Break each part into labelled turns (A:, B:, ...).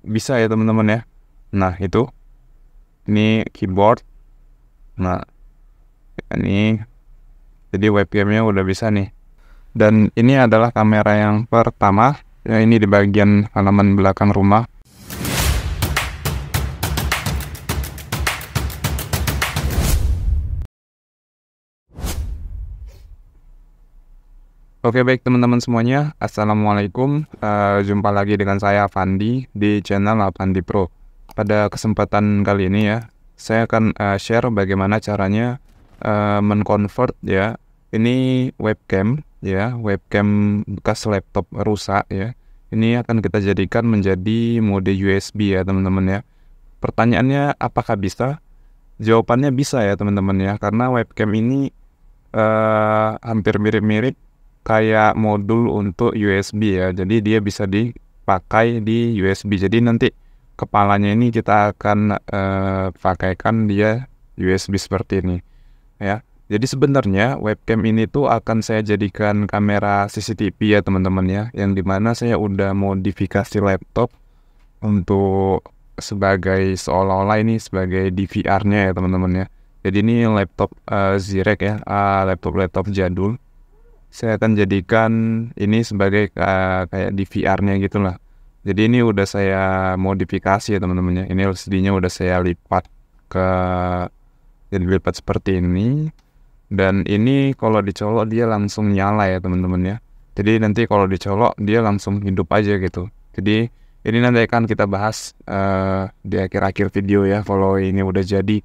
A: bisa ya teman-teman ya. Nah itu, ini keyboard. Nah ini jadi webcamnya udah bisa nih. Dan ini adalah kamera yang pertama, ya ini di bagian halaman belakang rumah. Oke baik teman-teman semuanya, Assalamualaikum. Jumpa lagi dengan saya Fandi di channel Fandi Pro. Pada kesempatan kali ini ya, saya akan share bagaimana caranya menconvert ya. Ini webcam ya, webcam bekas laptop rusak ya. Ini akan kita jadikan menjadi mode USB ya teman-teman ya. Pertanyaannya apakah bisa? Jawabannya bisa ya teman-teman ya, karena webcam ini hampir mirip-mirip kayak modul untuk USB ya. Jadi dia bisa dipakai di USB. Jadi nanti kepalanya ini kita akan pakaikan dia USB seperti ini ya. Jadi sebenarnya webcam ini tuh akan saya jadikan kamera CCTV ya teman-teman ya, yang dimana saya udah modifikasi laptop untuk sebagai seolah-olah ini sebagai DVR-nya ya teman-teman ya. Jadi ini laptop Zirek ya, laptop jadul. Saya akan jadikan ini sebagai kayak DVR-nya gitulah. Jadi ini udah saya modifikasi ya teman-teman ya. Ini LCD-nya udah saya lipat ke jadi lipat seperti ini. Dan ini kalau dicolok dia langsung nyala ya teman-teman ya. Jadi nanti kalau dicolok dia langsung hidup aja gitu. Jadi ini nanti akan kita bahas di akhir-akhir video ya kalau ini udah jadi.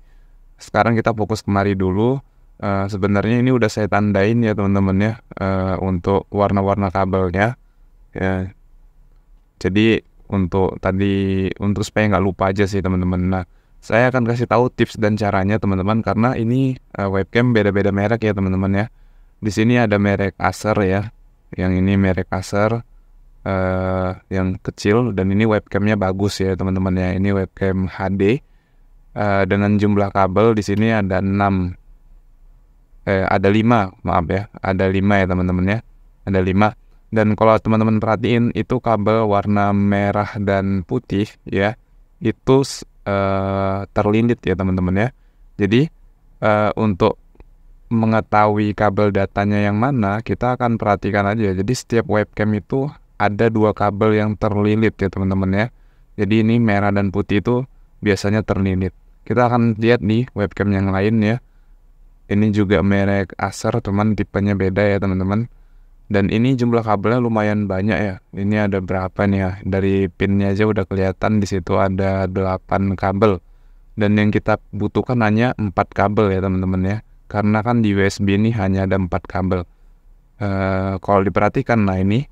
A: Sekarang kita fokus kemari dulu. Sebenarnya ini udah saya tandain ya teman-teman ya, untuk warna-warna kabelnya ya. Jadi untuk supaya nggak lupa aja sih teman-teman. Nah, saya akan kasih tahu tips dan caranya teman-teman, karena ini webcam beda-beda merek ya teman-teman ya. Di sini ada merek Acer ya, yang ini merek Acer yang kecil, dan ini webcamnya bagus ya teman-teman ya. Ini webcam HD dengan jumlah kabel di sini ada 6. Ada 5, maaf ya, ada 5 ya teman-teman ya, ada 5. Dan kalau teman-teman perhatiin itu kabel warna merah dan putih ya, itu terlilit ya teman-teman ya. Jadi untuk mengetahui kabel datanya yang mana, kita akan perhatikan aja. Jadi setiap webcam itu ada 2 kabel yang terlilit ya teman-teman ya. Jadi ini merah dan putih itu biasanya terlilit. Kita akan lihat nih webcam yang lain ya. Ini juga merek Acer, teman tipenya beda ya teman-teman. Dan ini jumlah kabelnya lumayan banyak ya. Ini ada berapa nih ya? Dari pinnya aja udah kelihatan di situ ada 8 kabel. Dan yang kita butuhkan hanya 4 kabel ya teman-teman ya. Karena kan di USB ini hanya ada 4 kabel. Kalau diperhatikan, nah ini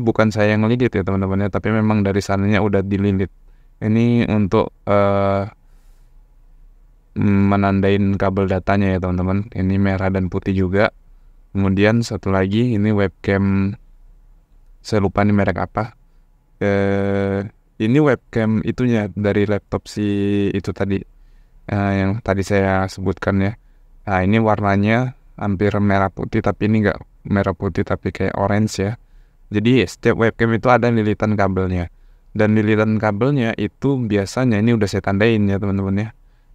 A: bukan saya yang ngelilit ya teman-teman ya, tapi memang dari sananya udah dililit. Ini untuk menandain kabel datanya ya teman-teman. Ini merah dan putih juga. Kemudian satu lagi ini webcam, saya lupa nih merek apa. Ini webcam itunya dari laptop si itu tadi, yang tadi saya sebutkan ya. Nah ini warnanya hampir merah putih, tapi ini nggak merah putih tapi kayak orange ya. Jadi setiap webcam itu ada lilitan kabelnya. Dan lilitan kabelnya itu biasanya ini udah saya tandain ya teman-teman ya.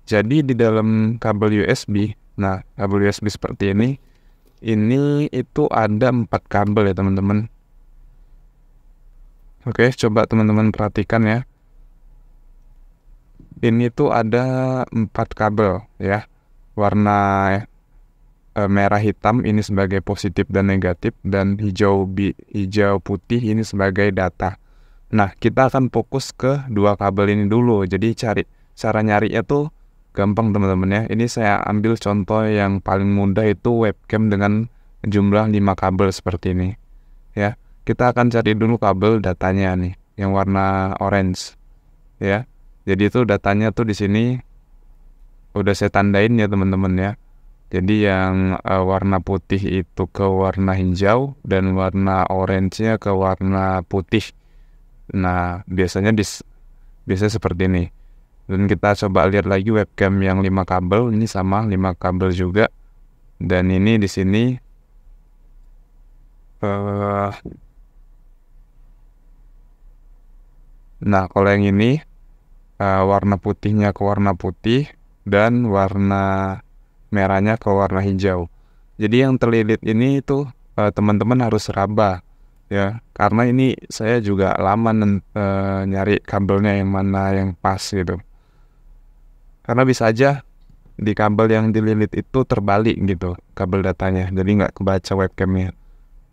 A: Jadi di dalam kabel USB, nah kabel USB seperti ini itu ada 4 kabel ya teman-teman. Oke, coba teman-teman perhatikan ya. Ini tuh ada 4 kabel ya. Warna merah hitam ini sebagai positif dan negatif, dan hijau putih ini sebagai data. Nah, kita akan fokus ke 2 kabel ini dulu. Jadi cara nyarinya tuh gampang teman-teman ya. Ini saya ambil contoh yang paling mudah, itu webcam dengan jumlah 5 kabel seperti ini ya. Kita akan cari dulu kabel datanya nih yang warna orange ya. Jadi itu datanya tuh di sini udah saya tandain ya teman-teman ya. Jadi yang warna putih itu ke warna hijau dan warna orange-nya ke warna putih. Nah, biasanya seperti ini. Dan kita coba lihat lagi webcam yang 5 kabel, ini sama 5 kabel juga. Dan ini di sini Nah, kalau yang ini warna putihnya ke warna putih dan warna merahnya ke warna hijau. Jadi yang terlilit ini tuh teman-teman harus raba ya, karena ini saya juga lama nyari kabelnya yang mana yang pas gitu. Karena bisa aja di kabel yang dililit itu terbalik gitu kabel datanya, jadi nggak kebaca webcamnya.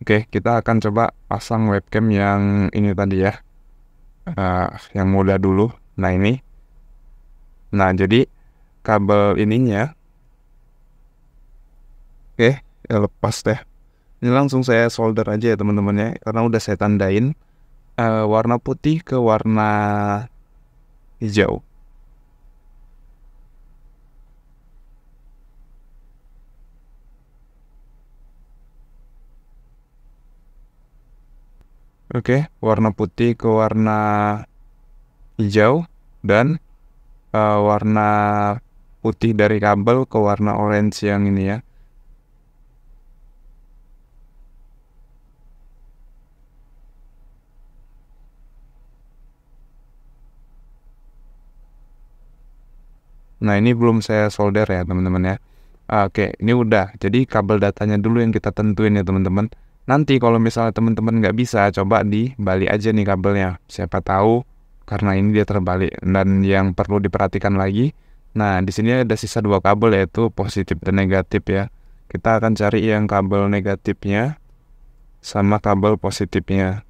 A: Oke, kita akan coba pasang webcam yang ini tadi ya, yang mudah dulu. Nah ini, nah jadi kabel ininya, oke, ya lepas deh. Ini langsung saya solder aja ya teman-teman ya, karena udah saya tandain warna putih ke warna hijau. Oke, warna putih ke warna hijau dan warna putih dari kabel ke warna orange yang ini ya. Nah ini belum saya solder ya teman-teman ya. Oke, ini udah. Jadi kabel datanya dulu yang kita tentuin ya teman-teman. Nanti kalau misalnya teman-teman nggak bisa, coba dibalik aja nih kabelnya. Siapa tahu karena ini dia terbalik. Dan yang perlu diperhatikan lagi, nah di sini ada sisa dua kabel yaitu positif dan negatif ya. Kita akan cari yang kabel negatifnya sama kabel positifnya.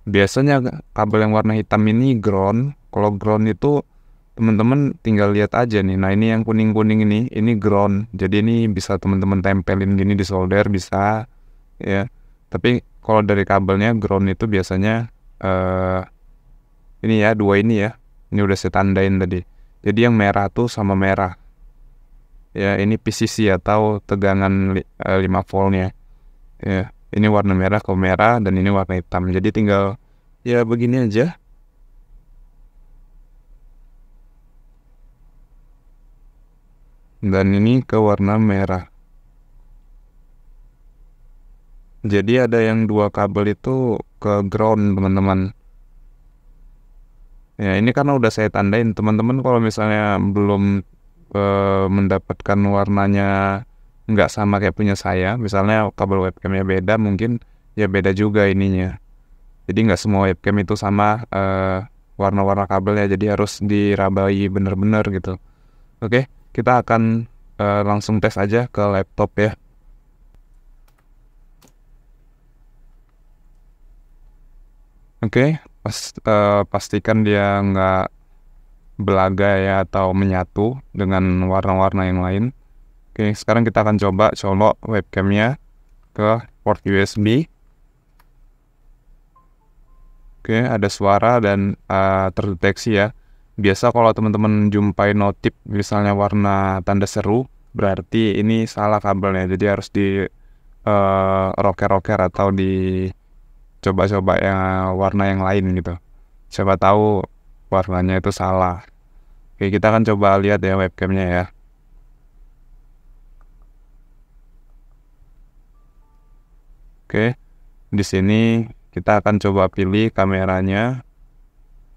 A: Biasanya kabel yang warna hitam ini ground. Kalau ground itu teman-teman tinggal lihat aja nih. Nah ini yang kuning-kuning ini ground. Jadi ini bisa teman-teman tempelin gini di solder bisa ya. Tapi kalau dari kabelnya ground itu biasanya ini ya, dua ini ya. Ini udah saya tandain tadi. Jadi yang merah tuh sama merah. Ya ini PCC atau tegangan 5 voltnya. Ya, ini warna merah ke merah dan ini warna hitam. Jadi tinggal ya begini aja. Dan ini ke warna merah. Jadi ada yang dua kabel itu ke ground teman-teman. Ya ini karena udah saya tandain teman-teman, kalau misalnya belum mendapatkan warnanya nggak sama kayak punya saya, misalnya kabel webcamnya beda, mungkin ya beda juga ininya. Jadi nggak semua webcam itu sama warna-warna kabelnya, jadi harus dirabai bener-bener gitu. Oke, kita akan langsung tes aja ke laptop ya. Oke, pastikan dia nggak belaga ya atau menyatu dengan warna-warna yang lain. Oke, sekarang kita akan coba colok webcamnya ke port USB. Oke, ada suara dan terdeteksi ya. Biasa kalau teman-teman jumpai notif misalnya warna tanda seru, berarti ini salah kabelnya. Jadi harus di rocker-rocker atau di coba-coba yang warna yang lain gitu. Siapa tahu warnanya itu salah. Oke, kita akan coba lihat ya webcamnya ya. Oke, di sini kita akan coba pilih kameranya.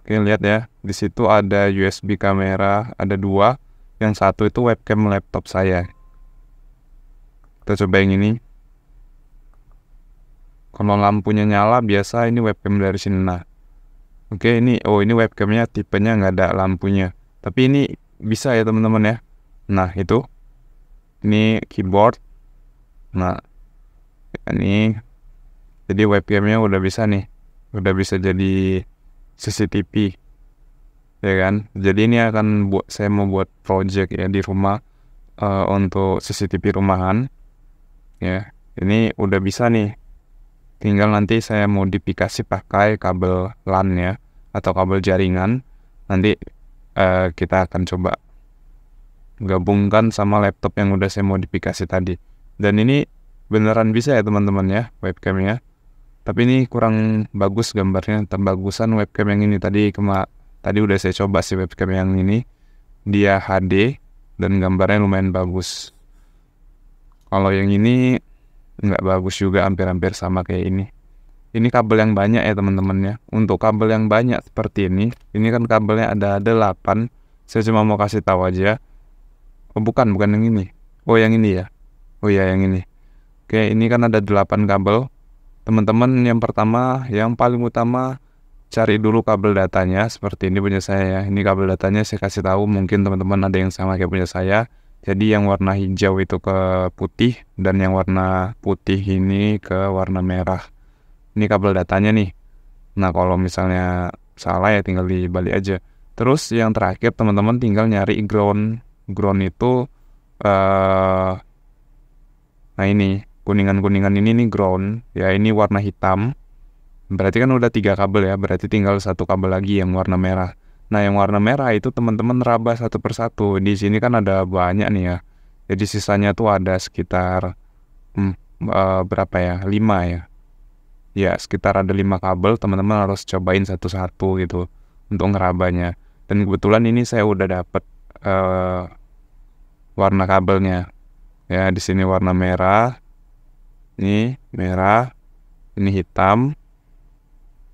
A: Oke, lihat ya, di situ ada USB kamera, ada dua. Yang satu itu webcam laptop saya. Kita coba yang ini. Kalau lampunya nyala, biasa ini webcam dari sini. Nah, oke ini, ini webcamnya tipenya nggak ada lampunya. Tapi ini bisa ya teman-teman ya. Nah itu, ini keyboard. Nah ini, jadi webcamnya udah bisa nih, udah bisa jadi CCTV, ya kan. Jadi ini akan saya mau buat project ya di rumah untuk CCTV rumahan. Ya, ini udah bisa nih. Tinggal nanti saya modifikasi pakai kabel LAN ya, atau kabel jaringan. Nanti kita akan coba gabungkan sama laptop yang udah saya modifikasi tadi. Dan ini beneran bisa ya teman-teman ya webcamnya. Tapi ini kurang bagus gambarnya. Terbagusan webcam yang ini tadi udah saya coba sih webcam yang ini. Dia HD dan gambarnya lumayan bagus. Kalau yang ini nggak bagus juga, hampir-hampir sama kayak ini. ini kabel yang banyak ya teman-teman ya. Untuk kabel yang banyak seperti ini kan kabelnya ada 8. Saya cuma mau kasih tahu aja. Oh bukan yang ini. Oh yang ini ya. Oh ya yang ini. Oke, ini kan ada 8 kabel. Teman-teman, yang pertama, yang paling utama, cari dulu kabel datanya. Seperti ini punya saya ya. Ini kabel datanya saya kasih tahu. Mungkin teman-teman ada yang sama kayak punya saya. Jadi yang warna hijau itu ke putih, dan yang warna putih ini ke warna merah. Ini kabel datanya nih. Nah kalau misalnya salah ya tinggal dibalik aja. Terus yang terakhir teman-teman tinggal nyari ground. Ground itu nah ini kuningan-kuningan ini nih ground. Ya ini warna hitam. Berarti kan udah 3 kabel ya. Berarti tinggal 1 kabel lagi yang warna merah. Nah yang warna merah itu teman-teman raba satu persatu. Di sini kan ada banyak nih ya. Jadi sisanya tuh ada sekitar berapa ya? 5 ya. Ya sekitar ada 5 kabel. Teman-teman harus cobain satu-satu gitu untuk ngerabanya. Dan kebetulan ini saya udah dapet warna kabelnya. Ya di sini warna merah. Ini merah. Ini hitam.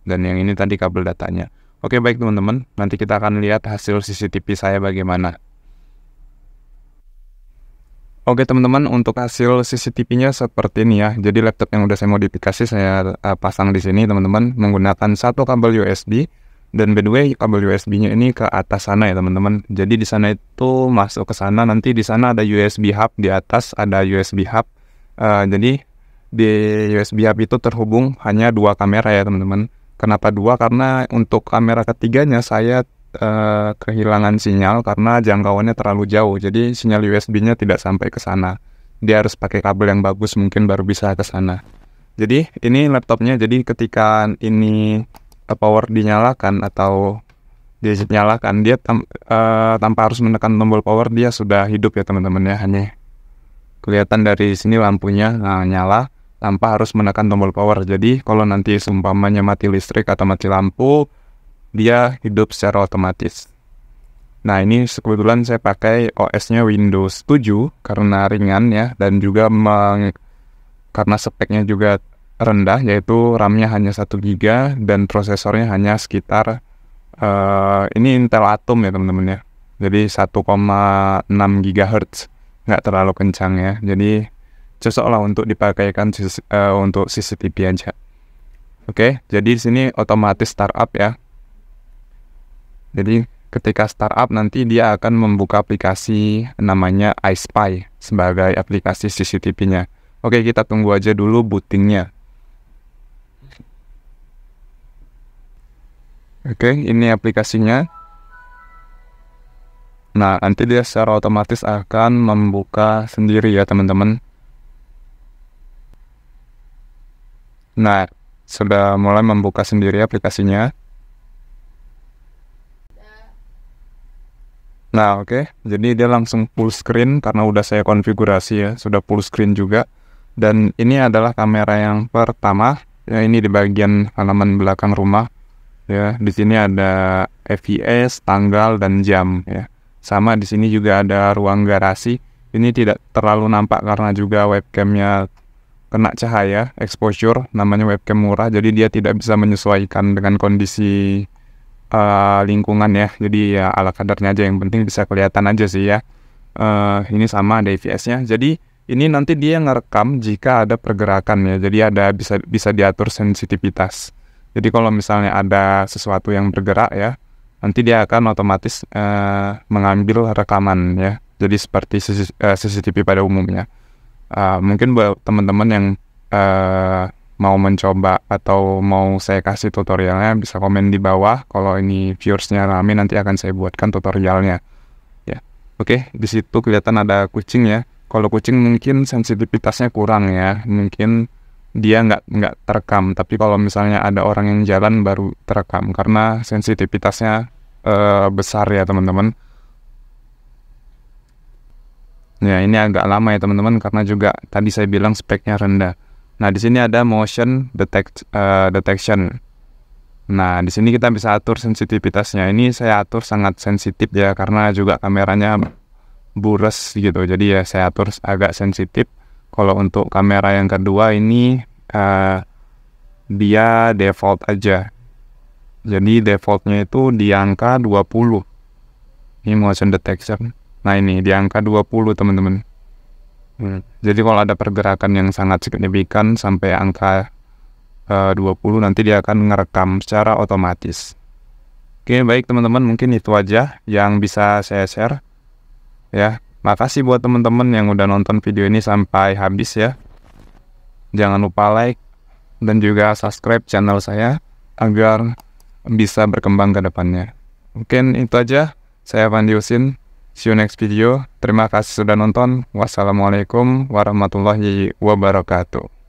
A: Dan yang ini tadi kabel datanya. Oke baik teman-teman, nanti kita akan lihat hasil CCTV saya bagaimana. Oke teman-teman, untuk hasil CCTV-nya seperti ini ya. Jadi laptop yang udah saya modifikasi saya pasang di sini teman-teman menggunakan 1 kabel USB. Dan by the way kabel USB-nya ini ke atas sana ya teman-teman. Jadi di sana itu masuk ke sana, nanti di sana ada USB hub, di atas ada USB hub. Jadi di USB hub itu terhubung hanya 2 kamera ya teman-teman. Kenapa 2? Karena untuk kamera ketiganya saya kehilangan sinyal karena jangkauannya terlalu jauh. Jadi sinyal USB-nya tidak sampai ke sana. Dia harus pakai kabel yang bagus mungkin baru bisa ke sana. Jadi ini laptopnya. Jadi ketika ini power dinyalakan atau dinyalakan, dia tanpa harus menekan tombol power dia sudah hidup ya teman-teman ya. Hanya kelihatan dari sini lampunya nyala tanpa harus menekan tombol power. Jadi kalau nanti seumpamanya mati listrik atau mati lampu, dia hidup secara otomatis. Nah ini kebetulan saya pakai OS-nya Windows 7 karena ringan ya, dan juga karena speknya juga rendah, yaitu RAM-nya hanya 1 GB dan prosesornya hanya sekitar ini Intel Atom ya teman-teman ya. Jadi 1,6 GHz, nggak terlalu kencang ya. Jadi cocok lah untuk dipakaikan untuk CCTV aja. Oke, jadi di sini otomatis startup ya. Jadi ketika startup nanti dia akan membuka aplikasi namanya iSpy sebagai aplikasi CCTV-nya. Oke, kita tunggu aja dulu bootingnya. Oke, ini aplikasinya. Nah, nanti dia secara otomatis akan membuka sendiri ya teman-teman. Nah, sudah mulai membuka sendiri aplikasinya. Nah, oke. Jadi dia langsung full screen karena udah saya konfigurasi ya, sudah full screen juga. Dan ini adalah kamera yang pertama. Ya, ini di bagian halaman belakang rumah. Ya, di sini ada FPS, tanggal dan jam ya. Sama di sini juga ada ruang garasi. Ini tidak terlalu nampak karena juga webcamnya kena cahaya, exposure, namanya webcam murah, jadi dia tidak bisa menyesuaikan dengan kondisi lingkungan ya. Jadi ya ala kadarnya aja, yang penting bisa kelihatan aja sih ya. Ini sama ada IPS-nya. Jadi ini nanti dia ngerekam jika ada pergerakan ya. Jadi ada bisa diatur sensitivitas. Jadi kalau misalnya ada sesuatu yang bergerak ya, nanti dia akan otomatis mengambil rekaman ya. Jadi seperti CCTV pada umumnya. Mungkin buat teman-teman yang mau mencoba atau mau saya kasih tutorialnya, bisa komen di bawah. Kalau ini viewersnya rame, nanti akan saya buatkan tutorialnya ya. Oke, di situ kelihatan ada kucing ya. Kalau kucing mungkin sensitivitasnya kurang ya, mungkin dia nggak terekam. Tapi kalau misalnya ada orang yang jalan baru terekam karena sensitivitasnya besar ya teman-teman. Ya, ini agak lama ya teman-teman karena juga tadi saya bilang speknya rendah. Nah, di sini ada motion detection. Nah, di sini kita bisa atur sensitivitasnya. Ini saya atur sangat sensitif ya karena juga kameranya bures gitu. Jadi ya saya atur agak sensitif. Kalau untuk kamera yang kedua ini dia default aja. Jadi defaultnya itu di angka 20. Ini motion detection. Nah ini di angka 20 teman-teman. Jadi kalau ada pergerakan yang sangat signifikan sampai angka 20 nanti dia akan ngerekam secara otomatis. Oke, baik teman-teman, mungkin itu aja yang bisa saya share. Ya, makasih buat teman-teman yang udah nonton video ini sampai habis ya. Jangan lupa like dan juga subscribe channel saya agar bisa berkembang ke depannya. Mungkin itu aja. Saya Fandi Husin. See you next video. Terima kasih sudah nonton. Wassalamualaikum warahmatullahi wabarakatuh.